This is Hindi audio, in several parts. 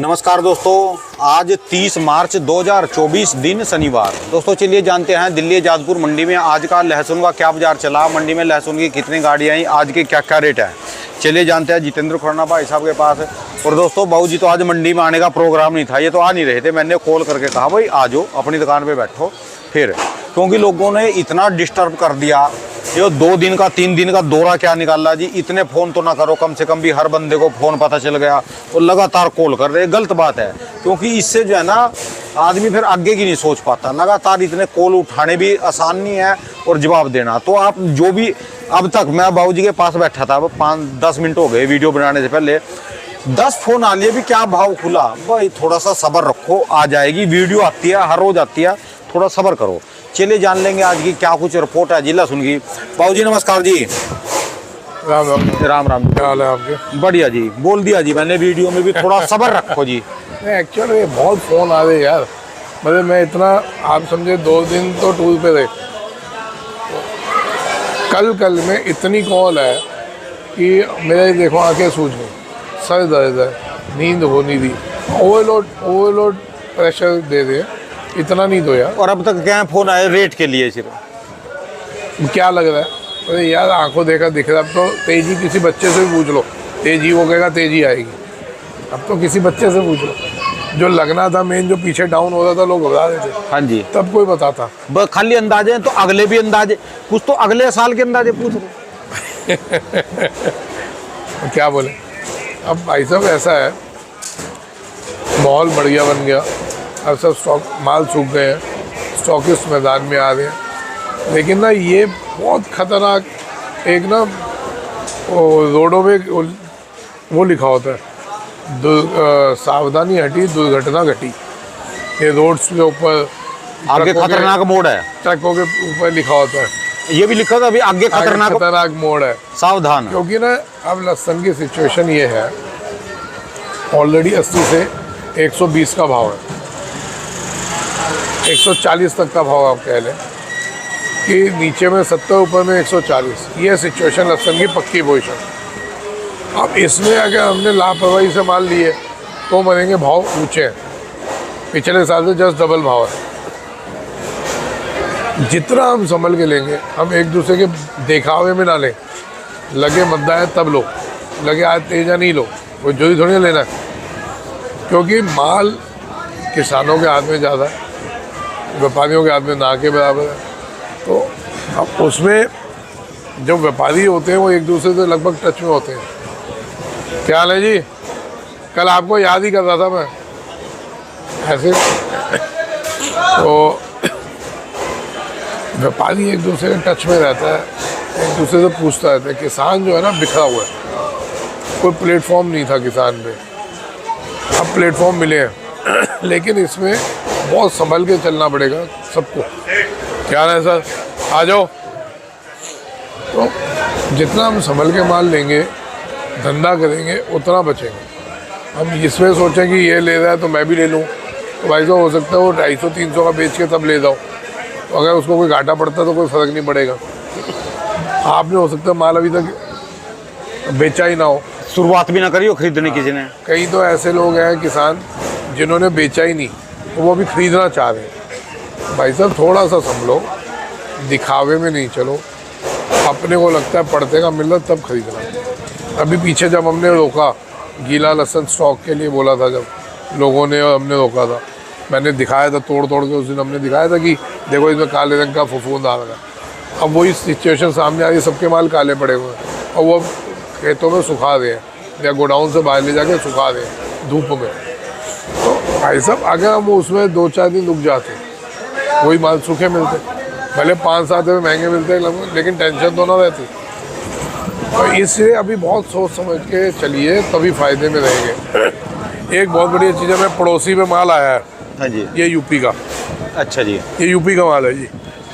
नमस्कार दोस्तों, आज 30 मार्च 2024 दिन शनिवार। दोस्तों चलिए जानते हैं दिल्ली जाजपुर मंडी में आज का लहसुन का क्या बाजार चला, मंडी में लहसुन की कितनी गाड़ियाँ आई, आज के क्या क्या रेट है। चलिए जानते हैं जितेंद्र खुराना भाई साहब के पास। और दोस्तों बाबू जी तो आज मंडी में आने का प्रोग्राम नहीं था, ये तो आ नहीं रहे थे। मैंने कॉल करके कहा भाई आ जाओ अपनी दुकान पर बैठो, फिर क्योंकि लोगों ने इतना डिस्टर्ब कर दिया। ये 2 दिन का 3 दिन का दौरा क्या निकाला जी, इतने फ़ोन तो ना करो, कम से कम भी हर बंदे को फ़ोन पता चल गया और लगातार कॉल कर रहे। गलत बात है, क्योंकि इससे जो है ना आदमी फिर आगे की नहीं सोच पाता। लगातार इतने कॉल उठाने भी आसान नहीं है और जवाब देना। तो आप जो भी अब तक, मैं बाबू जी के पास बैठा था, 5-10 मिनट हो गए वीडियो बनाने से पहले, 10 फ़ोन आ लिए भी क्या भाव खुला। भाई थोड़ा सा सब्र रखो, आ जाएगी। वीडियो आती है, हर रोज़ आती है, थोड़ा सब्र करो। चलिए जान लेंगे आज की क्या कुछ रिपोर्ट है जिला सुन की। बाबू जी नमस्कार जी। राम राम। राम राम। क्या हाल है आपके? बढ़िया जी, बोल दिया जी मैंने वीडियो में भी, थोड़ा सब्र रखो जी। नहीं एक्चुअली ये बहुत फ़ोन आ रहे यार, मतलब मैं इतना, आप समझे 2 दिन तो टूर पे रहे। कल में इतनी कॉल है कि मेरे देखो आंखें सूज गई, सर दर्द है, नींद हो नहीं रही, ओवरलोड प्रेशर दे दे, इतना नहीं दो यार। और अब तक क्या फ़ोन आए रेट के लिए सिर्फ? क्या लग रहा है? अरे यार आंखों देखा दिख रहा है। अब तो तेजी किसी बच्चे से भी पूछ लो, तेजी वो कहेगा तेजी आएगी। अब तो किसी बच्चे से पूछ लो, जो लगना था मेन, जो पीछे डाउन हो रहा था, लोग घबरा रहे थे। हाँ जी, तब कोई बताता। बस खाली अंदाजे हैं तो अगले भी अंदाजे, कुछ तो अगले साल के अंदाजे पूछ रहे। क्या बोले। अब भाई साहब ऐसा है, माहौल बढ़िया बन गया, अब सब स्टॉक माल सूख गए हैं, स्टॉकिस्ट मैदान में आ रहे हैं। लेकिन ना ये बहुत ख़तरनाक एक ना रोडों में वो लिखा होता है, सावधानी हटी दुर्घटना घटी। ये रोड्स के ऊपर आगे खतरनाक मोड़ है, ट्रकों के ऊपर लिखा होता है, ये भी लिखा था अभी आगे खतरनाक मोड़ है, सावधान। क्योंकि ना अब लहसुन की सिचुएशन ये है, ऑलरेडी 80 से 120 का भाव है, 140 तक का भाव आप कह लें कि नीचे में 70, ऊपर में 140। ये सिचुएशन लहसुन की पक्की पोजीशन। अब इसमें अगर हमने लापरवाही से माल लिए तो मरेंगे, भाव ऊंचे हैं, पिछले साल से जस्ट डबल भाव है। जितना हम संभल के लेंगे, हम एक दूसरे के दिखावे में ना लें, लगे मद्दा है तब लो, लगे आज तेजा नहीं लो, वो जो ही थोड़ी लेना है, क्योंकि माल किसानों के हाथ में ज़्यादा है, व्यापारियों के हाथ में ना के बराबर है। तो अब उसमें जो व्यापारी होते हैं वो एक दूसरे से लगभग टच में होते हैं। क्या हाल है जी? कल आपको याद ही कर रहा था मैं ऐसे। तो व्यापारी एक दूसरे के टच में रहता है, एक दूसरे से पूछता रहता है। किसान जो है ना बिखरा हुआ है, कोई प्लेटफॉर्म नहीं था किसान पे, अब प्लेटफॉर्म मिले हैं। लेकिन इसमें बहुत संभल के चलना पड़ेगा सबको। क्या है सर, आ जाओ। तो जितना हम संभल के माल लेंगे, धंधा करेंगे, उतना बचेंगे। हम इसमें सोचें कि ये ले रहा है तो मैं भी ले लूँ, तो भाई साहब हो सकता है वो 250-300 का बेच के तब ले जाओ, तो अगर उसको कोई घाटा पड़ता तो कोई फ़र्क नहीं पड़ेगा। आपने हो सकता है माल अभी तक बेचा ही ना हो, शुरुआत भी ना करी हो खरीदने किसी ने। कई तो ऐसे लोग हैं किसान जिन्होंने बेचा ही नहीं, तो वो भी खरीदना चाह रहे हैं। भाई साहब थोड़ा सा संभलो, दिखावे में नहीं चलो। अपने को लगता है पड़ते का मिल रहा तब खरीदना। अभी पीछे जब हमने रोका, गीला लहसुन स्टॉक के लिए बोला था, जब लोगों ने और हमने रोका था, मैंने दिखाया था तोड़ के, उस दिन हमने दिखाया था कि देखो इसमें काले रंग का फफूंद आ रहा है। अब वही सिचुएशन सामने आ रही है, सबके माल काले पड़े हुए हैं और वो खेतों में सुखा दे या गोडाउन से बाहर ले जाके सुखा दे धूप में। तो भाई साहब अगर हम उसमें 2-4 दिन रुक जाते, वही माल सूखे मिलते, भले 5-7 रुपये महंगे मिलते हैं, लेकिन टेंशन तो ना रहती। तो इसलिए अभी बहुत सोच समझ के चलिए, तभी फ़ायदे में रहेंगे। एक बहुत बढ़िया चीज़ है, मैं पड़ोसी में माल आया है। हाँ जी, ये यूपी का। अच्छा जी, ये यूपी का माल है जी।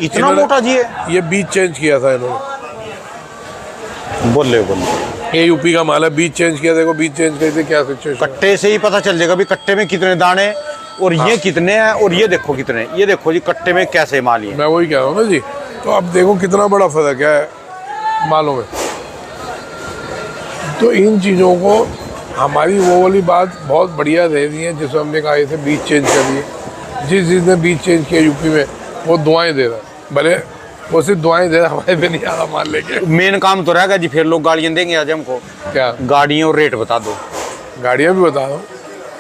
इतना मोटा जी है? ये बीज चेंज किया था इन्होंने। बोले ये यूपी का माल है, बीज चेंज किया। देखो बीज चेंज करते क्या सिचुएशन। कट्टे से ही पता चल जाएगा भी कट्टे में कितने दाने और ये कितने हैं, और ये देखो कितने, ये देखो जी कट्टे में कैसे माल है। मैं वही कह रहा हूँ ना जी। तो अब देखो कितना बड़ा फर्क है मालों में। तो इन चीज़ों को हमारी वो वाली बात बहुत बढ़िया रह रही है, जिसमें हमने कहा इसे बीच चेंज कर दिए। जिस जिसने बीच चेंज किया यूपी में, वो दुआएं दे रहा है, भले वो सिर्फ दुआएं दे रहा, हमारे पे नहीं आ रहा मान लेके। मेन काम तो रहेगा जी, फिर लोग गाड़ियाँ देंगे आज हमको। क्या गाड़ियों और रेट बता दो। गाड़ियाँ भी बता दो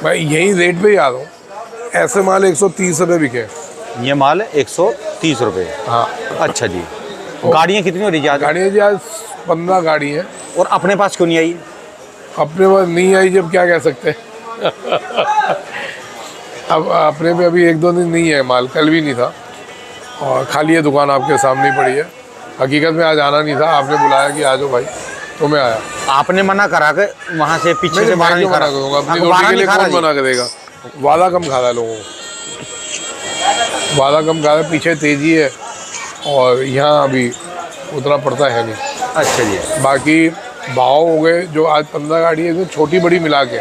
मैं, यही रेट पे ही आ रहा हूँ। ऐसे माल 130 रुपये बिके। ये माल 130 रुपये। हाँ अच्छा जी। गाड़ियाँ कितनी हो रही है आज? गाड़ियाँ जी आज 15 गाड़ी हैं। और अपने पास क्यों नहीं आई? अपने पास नहीं आई जब क्या कह सकते हैं। अब अपने पे अभी 1-2 दिन नहीं है माल, कल भी नहीं था, और खाली ये दुकान आपके सामने ही पड़ी है। हकीकत में आज आना नहीं था, आपने बुलाया कि आ जाओ भाई, तो मैं आया। आपने मना करा के वहाँ से पीछे से बाहर नहीं मना करूँगा, अपनी रोटी के लिए कौन मना करेगा। वादा कम खा रहा है लोगों को, वादा कम खा रहा है, पीछे तेजी है और यहाँ अभी उतना पड़ता है नहीं। अच्छा जी। बाकी भाव हो गए जो आज 15 गाड़ी है, इसमें छोटी बड़ी मिला के,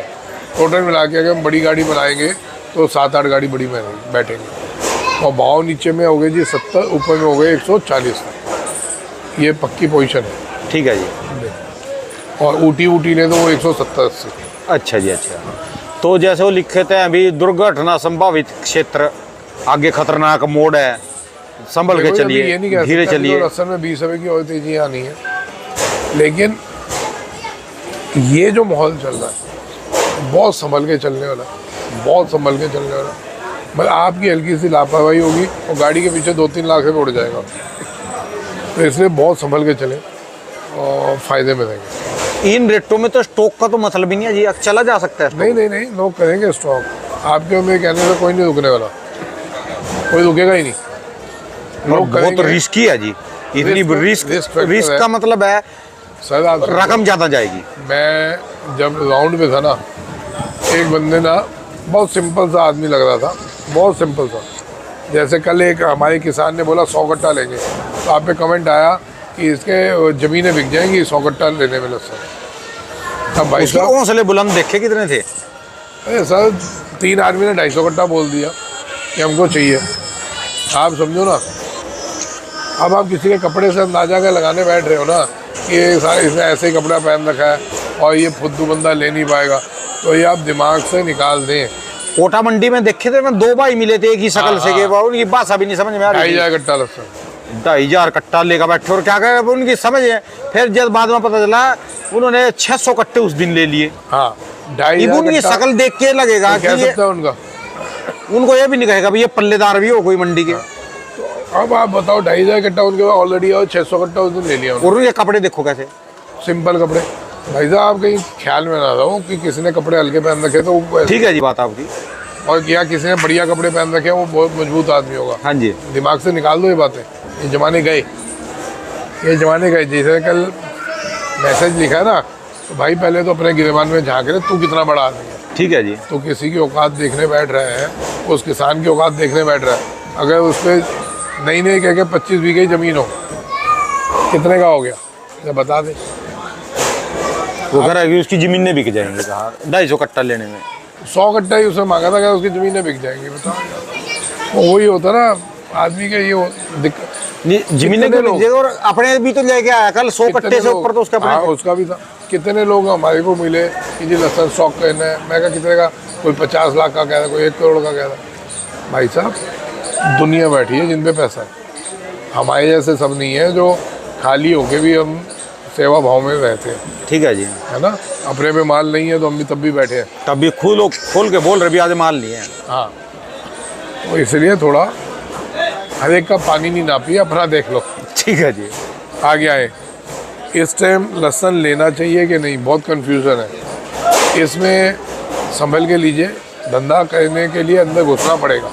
टोटल मिला के अगर हम बड़ी गाड़ी बनाएंगे तो 7-8 गाड़ी बड़ी में बैठेंगे। और भाव नीचे में हो गए जी 70, ऊपर में हो गए 140। ये पक्की पोजीशन है। ठीक है जी। और ऊटी ने तो वो 170-80। अच्छा जी। अच्छा, तो जैसे वो लिखे थे अभी दुर्घटना संभावित क्षेत्र, आगे खतरनाक मोड़ है, संभल के चलिए, धीरे चलिए। असल में 20 रुपये की और तेजी आनी है, लेकिन ये जो माहौल चल रहा है बहुत संभल के चलने वाला, बहुत संभल के चलने वाला। मतलब आपकी हल्की सी लापरवाही होगी और गाड़ी के पीछे 2-3 लाख रुपये उड़ जाएगा। तो इसलिए बहुत संभल के चले और फायदे में रहेंगे। इन रेटों में तो स्टॉक का तो मतलब भी नहीं है जी, चला जा सकता है। नहीं, लोग करेंगे स्टॉक। आपके मेरे कहने से कोई नहीं रुकने वाला, कोई रुकेगा ही नहीं। लोग बहुत रिस्की है जी, इतनी रिस्क का मतलब है सर रकम ज़्यादा जाएगी। मैं जब राउंड में था ना, एक बंदे ना बहुत सिंपल सा आदमी लग रहा था, बहुत सिंपल सा। जैसे कल एक हमारे किसान ने बोला 100 कट्टा लेंगे, तो आप पे कमेंट आया कि इसके ज़मीनें बिक जाएंगी 100 कट्टा लेने में लसन। अब भाई साहब हौसले बुलंद देखे कितने थे। अरे सर 3 आदमी ने 250 कट्टा बोल दिया कि हमको चाहिए। आप समझो ना, अब आप किसी के कपड़े से अंदाजा कर लगाने बैठ रहे हो ना कि इसने ऐसे ही कपड़ा पहन रखा है और ये फुद्दू बंदा ले नहीं पाएगा, तो ये आप दिमाग से निकाल दें। कोटा मंडी में देखे थे, मैं 2 भाई मिले थे एक ही शकल से के, उनकी भाषा भी नहीं समझ में आ रही। 2,500 कट्टा लसन, 2,500 कट्टा लेकर बैठे, और क्या कहे उनकी समझ है। फिर जब बाद में पता चला उन्होंने 600 कट्टे उस दिन ले लिए। हाँ 2,500 उनकी शकल देख के लगेगा क्या कि सकता है उनका, उनको ये भी नहीं कहेगा भाई ये पल्लेदार भी हो कोई मंडी के। अब आप बताओ 2,500 कट्टा उनके पास ऑलरेडी और 600 कट्टा उस दिन ले लिया उन्होंने। और ये कपड़े देखो कैसे सिंपल कपड़े। भाई साहब आप कहीं ख्याल में ना रहो कि किसी ने कपड़े हल्के पहन रखे तो वो, ठीक है जी बात आपकी, और क्या किसी ने बढ़िया कपड़े पहन रखे वो बहुत मजबूत आदमी होगा। हाँ जी। दिमाग से निकाल दो ये बातें, ये जमाने गए, ये जमाने गए। जैसे कल मैसेज लिखा है ना, तो भाई पहले तो अपने गिरेबान में झाँक रहे तू कितना बड़ा आदमी है। ठीक है जी। तो किसी की औकात देखने बैठ रहे हैं, उस किसान की औकात देखने बैठ रहा है। अगर उस पर नहीं कह के 25 बीघे ज़मीन हो, कितने का हो गया ये बता दे। वो कह रहा है कि उसकी ज़मीनें बिक जाएंगी, कहा 250 कट्टा लेने में 100 कट्टा ही उसने मांगा था, क्या उसकी ज़मीनें बिक जाएंगी बताओ। वही होता ना आदमी का ये दिक्कत। ज़मीनें क्यों बिक जाएगी, और अपने भी तो लेके आया कल 100 कट्टे से ऊपर, तो उसका हाँ उसका भी था। कितने लोग हमारे को मिले कि जी लसन स्टॉक करना है, मैं कहा कितने का, कोई 50 लाख का कह रहा, कोई 1 करोड़ का कह रहा। भाई साहब दुनिया बैठी है जिन पे पैसा है, हमारे जैसे सब नहीं है जो खाली होके भी हम सेवा भाव में रहते हैं। ठीक है जी, है ना, अपने पे माल नहीं है तो हम भी तब भी बैठे हैं, तब भी खोल के बोल रहे भी आज माल लिए हैं। हाँ तो इसलिए थोड़ा हर एक का पानी नहीं नापिए, अपना देख लो। ठीक है जी। आगे आए, इस टाइम लहसुन लेना चाहिए कि नहीं, बहुत कन्फ्यूज़न है इसमें। संभल के लीजिए, धंधा करने के लिए अंदर घुसना पड़ेगा।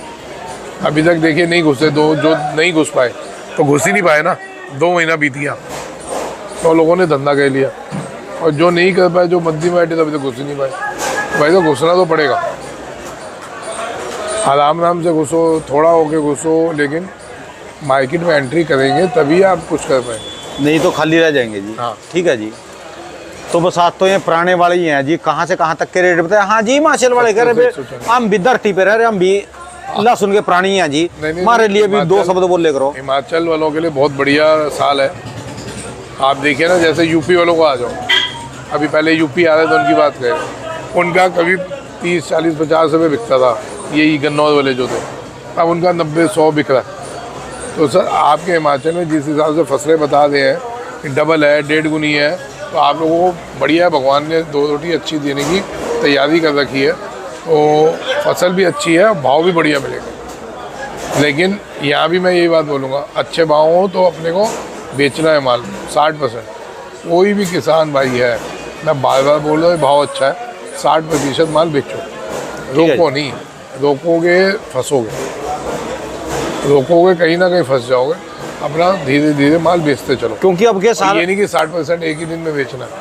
अभी तक देखिए नहीं घुसे, जो नहीं घुस पाए तो घुस ही नहीं पाए ना, 2 महीना बीत गया तो लोगों ने धंधा कर लिया, और जो नहीं कर पाए, जो मध्य में बैठे तभी तो घुस ही नहीं पाए। भाई तो घुसना तो पड़ेगा, आराम से घुसो, थोड़ा होके घुसो, लेकिन मार्केट में एंट्री करेंगे तभी आप कुछ कर पाएंगे, नहीं तो खाली रह जाएंगे जी। हाँ ठीक है जी। तो बस आज तो ये पुराने वाले ही हैं जी, कहाँ से कहाँ तक के रेट बताए। हाँ जी, हिमाचल वाले कह रहे हम भी धरती पे रह रहे, हम भी लहसुन के प्राणी हैं जी, हमारे लिए भी 2 शब्द बोले करो। हिमाचल वालों के लिए बहुत बढ़िया साल है। आप देखिए ना, जैसे यूपी वालों को आ जाओ, अभी पहले यूपी आ रहे तो उनकी बात करें, उनका कभी 30, 40, 50 रुपये बिकता था, यही गन्नौर वाले जो थे, अब उनका 90, 100 बिक रहा है। तो सर आपके हिमाचल में जिस हिसाब से फसलें बता रहे हैं कि डबल है, 1.5 गुनी है, तो आप लोगों को बढ़िया है, भगवान ने 2 रोटी अच्छी देने की तैयारी कर रखी है, तो फसल भी अच्छी है, भाव भी बढ़िया मिलेगा। लेकिन यहाँ भी मैं यही बात बोलूँगा, अच्छे भाव हो तो अपने को बेचना है माल 60%। कोई भी किसान भाई है, मैं बार बार बोल रहा हूँ, भाव अच्छा है, 60% माल बेचो, रोको नहीं, रोकोगे फंसोगे, रोकोगे कहीं ना कहीं फंस जाओगे। अपना धीरे धीरे माल बेचते चलो, क्योंकि अब के साल ये नहीं कि 60% एक ही दिन में बेचना है।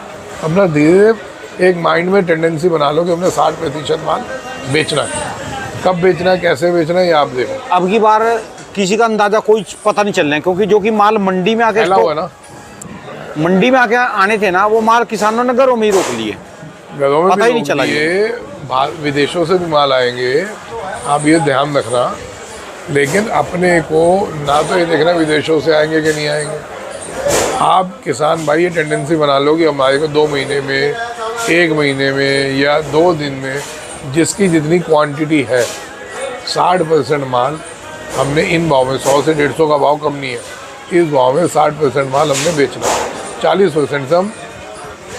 अपना धीरे एक माइंड में टेंडेंसी बना लो कि हमने 60% माल बेचना है। कब बेचना है, कैसे बेचना है, ये आप देखो। अब की बार किसी का अंदाजा कोई पता नहीं चल रहा है, क्योंकि जो कि माल मंडी में आके फैला हुआ है ना, मंडी में आके आने थे ना, वो माल किसानों ने घरों में ही रोक लिए, घरों में पता ही भी नहीं चला ये विदेशों से भी माल आएंगे, आप ये ध्यान रखना। लेकिन अपने को ना तो ये देखना विदेशों से आएंगे कि नहीं आएंगे। आप किसान भाई ये टेंडेंसी बना लो कि हमारे को 2 महीने में, 1 महीने में या 2 दिन में जिसकी जितनी क्वांटिटी है, 60% माल हमने इन भाव में, 100 से 150 का भाव कम नहीं है, इस भाव में 60% माल हमने बेचना है, 40% से हम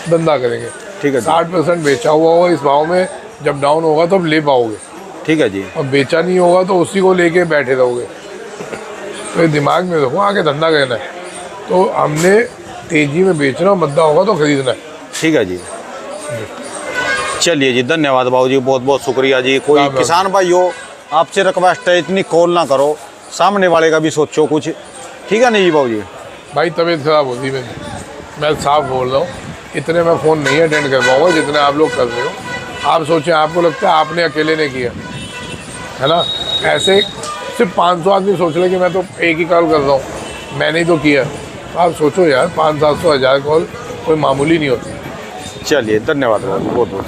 धंधा करेंगे। ठीक है, 60% बेचा हुआ होगा इस भाव में, जब डाउन होगा तो अब ले पाओगे। ठीक है जी। और बेचा नहीं होगा तो उसी को लेके बैठे रहोगे। तो ये दिमाग में रखो, आगे धंधा करना है तो हमने तेजी में बेचना, मद्दा होगा तो खरीदना है। ठीक है जी, चलिए जी, धन्यवाद बाबू जी, बहुत बहुत शुक्रिया जी। कोई किसान भाई हो, आपसे रिक्वेस्ट है, इतनी कॉल ना करो, सामने वाले का भी सोचो कुछ, ठीक है नहीं जी बाबू जी। भाई तबीयत खराब होती है, मैं साफ बोल रहा हूँ, इतने मैं फ़ोन नहीं अटेंड कर पाऊँगा जितने आप लोग कर रहे हो। आप सोचें, आपको लगता है आपने अकेले ने किया है ना, ऐसे सिर्फ 500 आदमी सोच रहे कि मैं तो एक ही कॉल कर रहा हूँ, मैंने ही तो किया। आप सोचो यार, 500, 700, 1000 कॉल कोई मामूली नहीं होती। चलिए धन्यवाद बहुत बहुत।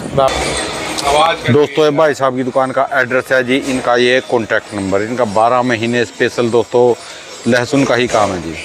दोस्तों ये भाई साहब की दुकान का एड्रेस है जी, इनका ये कॉन्टैक्ट नंबर, इनका 12 महीने स्पेशल दोस्तों लहसुन का ही काम है जी।